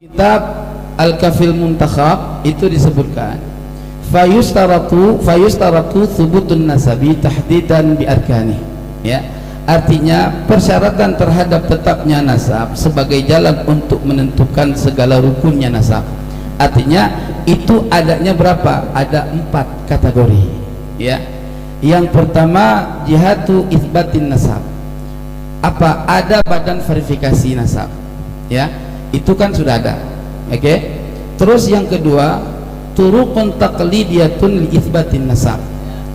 Kitab Al-Kafil Muntakhab itu disebutkan fayustaratu thubutun nasabi tahdidan bi arkani, ya, artinya persyaratan terhadap tetapnya nasab sebagai jalan untuk menentukan segala rukunnya nasab. Artinya itu adanya berapa? Ada 4 kategori, ya. Yang pertama jihatu itsbatin nasab, apa ada badan verifikasi nasab, ya, itu kan sudah ada. Oke. Terus yang kedua turuqun taqlidiyatun li itsbatin nasab,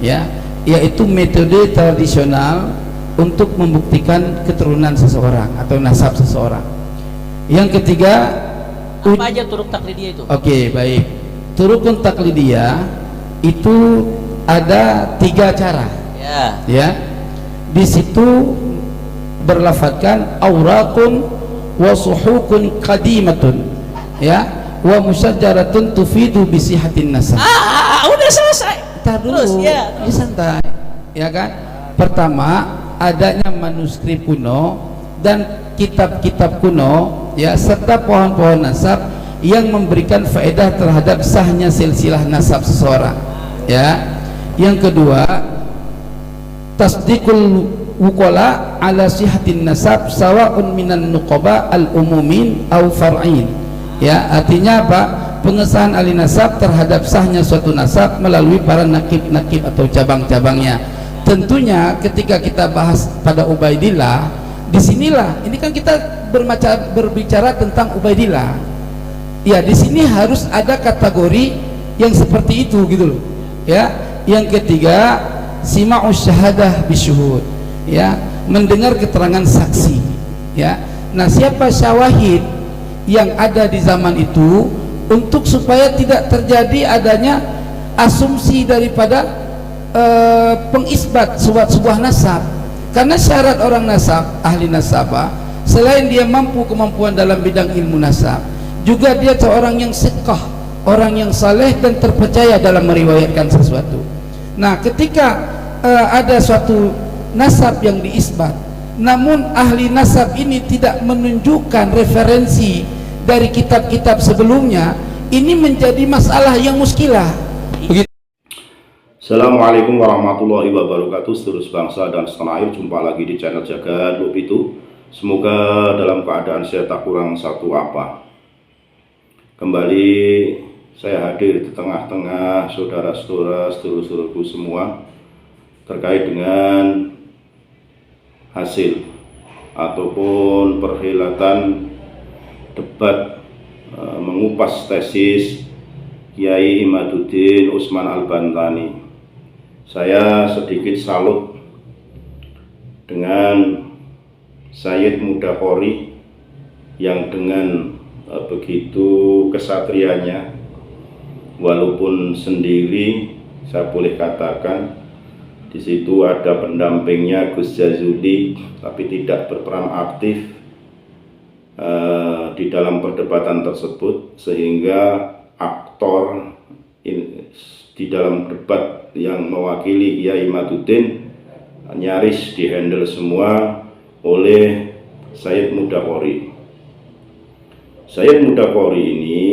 ya, yaitu metode tradisional untuk membuktikan keturunan seseorang atau nasab seseorang. Yang ketiga, apa aja turuq taklidiyah itu? Oke, baik. Turuqun taqlidiyah itu ada 3 cara, ya. Di situ berlafadzkan auraqun wa suhukun qadimatun, ya, wa musajjaratun tufidu bisihatin nasab. Udah selesai. Ntar dulu, terus ya, santai, ya kan. Pertama adanya manuskrip kuno dan kitab-kitab kuno, ya, serta pohon-pohon nasab yang memberikan faedah terhadap sahnya silsilah nasab seseorang, ya. Yang kedua tasdiqul wukola ala sihatin nasab sawa'un minan nuqaba al-umumin au far'in, ya, artinya apa? Pengesahan ahli nasab terhadap sahnya suatu nasab melalui para nakib-nakib atau cabang-cabangnya. Tentunya ketika kita bahas pada Ubaidillah, disinilah ini kan kita berbicara tentang Ubaidillah, ya, di sini harus ada kategori yang seperti itu, gitu loh, ya. Yang ketiga sima'us syahadah bisyuhud, ya, mendengar keterangan saksi, ya. Nah, siapa syawahid yang ada di zaman itu untuk supaya tidak terjadi adanya asumsi daripada pengisbat sebuah nasab. Karena syarat orang nasab, ahli nasabah, selain dia mampu kemampuan dalam bidang ilmu nasab, juga dia seorang yang siqah, orang yang saleh dan terpercaya dalam meriwayatkan sesuatu. Nah, ketika ada suatu nasab yang diisbat, namun ahli nasab ini tidak menunjukkan referensi dari kitab-kitab sebelumnya, ini menjadi masalah yang muskilah. Begitu. Assalamualaikum warahmatullahi wabarakatuh. Seluruh bangsa dan setanah air, jumpa lagi di channel Jagat Lopitu. Semoga dalam keadaan saya tak kurang satu apa. Kembali saya hadir di tengah-tengah saudara-saudara, sedulur-sedulurku semua terkait dengan hasil ataupun perhelatan debat mengupas tesis Kiai Imaduddin Usman Al-Bantani. Saya sedikit salut dengan Sayyid Mudakori yang dengan begitu kesatrianya, walaupun sendiri, saya boleh katakan di situ ada pendampingnya Gus Jazuli, tapi tidak berperan aktif di dalam perdebatan tersebut, sehingga aktor di dalam debat yang mewakili Kiai Imaduddin nyaris dihandle semua oleh Sayyid Mudakori. Sayyid Mudakori ini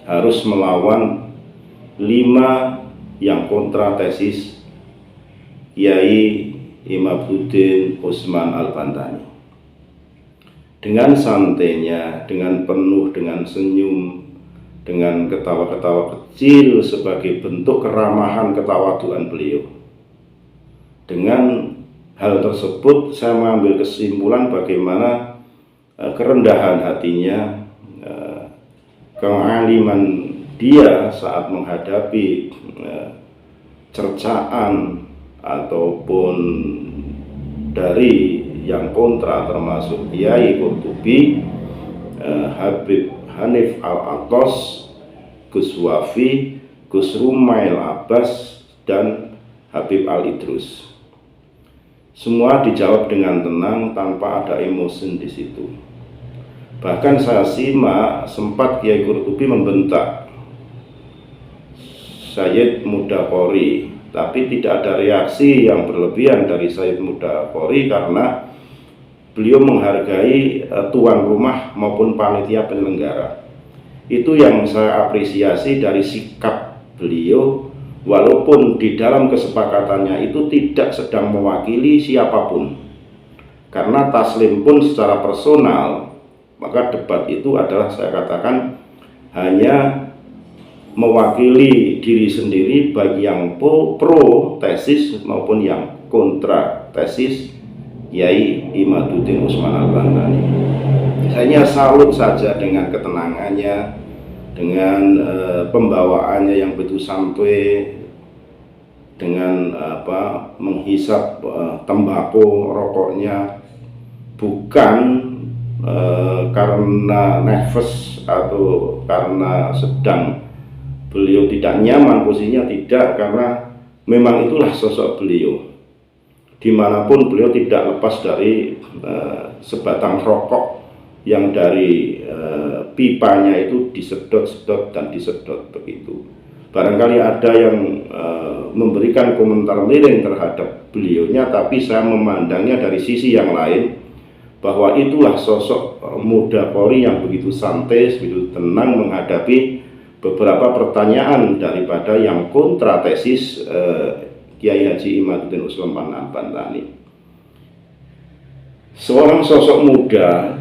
harus melawan 5 yang kontra tesis Kiai Imaduddin Usman Al-Bantani. Dengan santainya, dengan penuh, dengan senyum, dengan ketawa-ketawa kecil sebagai bentuk keramahan ketawaduan beliau. Dengan hal tersebut saya mengambil kesimpulan bagaimana kerendahan hatinya, kealiman dia saat menghadapi cercaan ataupun dari yang kontra, termasuk Kiai Qurtubi, Habib Hanif Al-Atos, Gus Wafi, Gus Rumail Abbas, dan Habib Al-Idrus. Semua dijawab dengan tenang tanpa ada emosi di situ. Bahkan saya simak sempat Kiai Qurtubi membentak Sayyid Mudakori, tapi tidak ada reaksi yang berlebihan dari Sayyid Mudakori karena beliau menghargai tuan rumah maupun panitia penyelenggara. Itu yang saya apresiasi dari sikap beliau, walaupun di dalam kesepakatannya itu tidak sedang mewakili siapapun. Karena taslim pun secara personal, maka debat itu adalah saya katakan hanya mewakili diri sendiri bagi yang pro tesis maupun yang kontra tesis Yai Imaduddin Usman Al-Bantani. Saya salut saja dengan ketenangannya, dengan pembawaannya yang begitu santai, dengan menghisap tembakau rokoknya, bukan karena nervous atau karena sedang beliau tidak nyaman posisinya, tidak, karena memang itulah sosok beliau. Dimanapun beliau tidak lepas dari sebatang rokok yang dari pipanya itu disedot-sedot dan disedot begitu. Barangkali ada yang memberikan komentar miring terhadap beliaunya, tapi saya memandangnya dari sisi yang lain, bahwa itulah sosok muda Polri yang begitu santai, begitu tenang menghadapi beberapa pertanyaan daripada yang kontra tesis Kiai Haji Imaduddin Usman Al-Bantani. Seorang sosok muda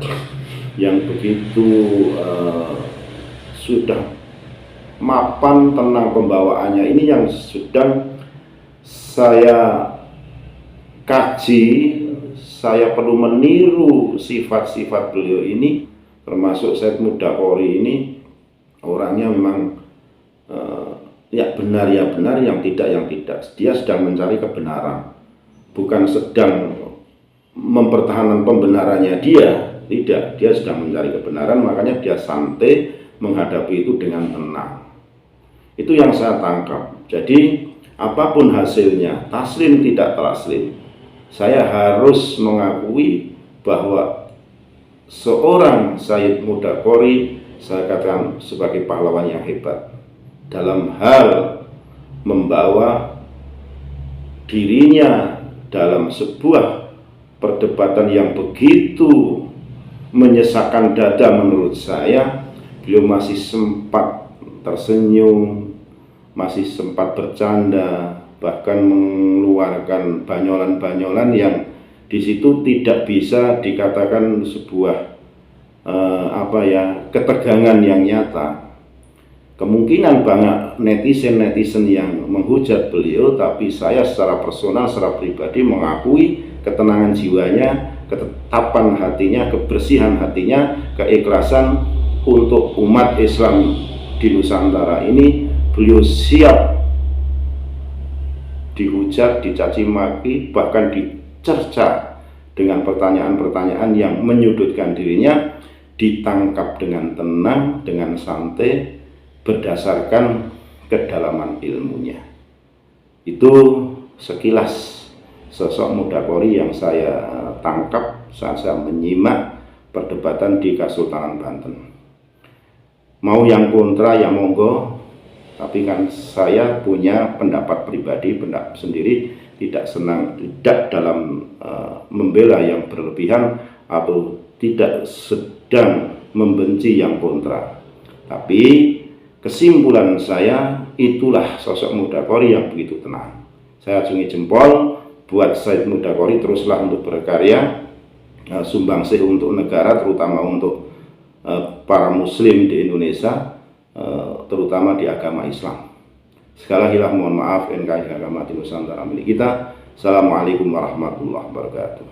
yang begitu sudah mapan, tenang pembawaannya, ini yang sedang saya kaji. Saya perlu meniru sifat-sifat beliau ini, termasuk Said Muda Polri ini orangnya memang ya benar, yang tidak. Dia sedang mencari kebenaran, bukan sedang mempertahankan pembenarannya dia, tidak. Dia sedang mencari kebenaran, makanya dia santai menghadapi itu dengan tenang. Itu yang saya tangkap. Jadi apapun hasilnya, taslim tidak taslim, saya harus mengakui bahwa seorang Said Muda Polri, saya katakan sebagai pahlawan yang hebat dalam hal membawa dirinya dalam sebuah perdebatan yang begitu menyesakkan dada. Menurut saya beliau masih sempat tersenyum, masih sempat bercanda, bahkan mengeluarkan banyolan-banyolan yang di situ tidak bisa dikatakan sebuah ketegangan yang nyata. Kemungkinan banyak netizen yang menghujat beliau, tapi saya secara personal, secara pribadi mengakui ketenangan jiwanya, ketetapan hatinya, kebersihan hatinya, keikhlasan untuk umat Islam di Nusantara ini. Beliau siap dihujat, dicaci maki, bahkan dicerca dengan pertanyaan-pertanyaan yang menyudutkan dirinya, ditangkap dengan tenang, dengan santai, berdasarkan kedalaman ilmunya. Itu sekilas sosok Muda Polri yang saya tangkap saat saya menyimak perdebatan di Kesultanan Banten. Mau yang kontra ya monggo, tapi kan saya punya pendapat pribadi, pendapat sendiri, tidak dalam membela yang berlebihan atau tidak sedang membenci yang kontra. Tapi kesimpulan saya, itulah sosok Muda Polri yang begitu tenang. Saya acungi jempol buat Said Muda Polri, teruslah untuk berkarya, sumbangsih untuk negara, terutama untuk para muslim di Indonesia, terutama di agama Islam. Sekali lagi mohon maaf NKRI agama di Nusantara milik kita. Assalamualaikum warahmatullahi wabarakatuh.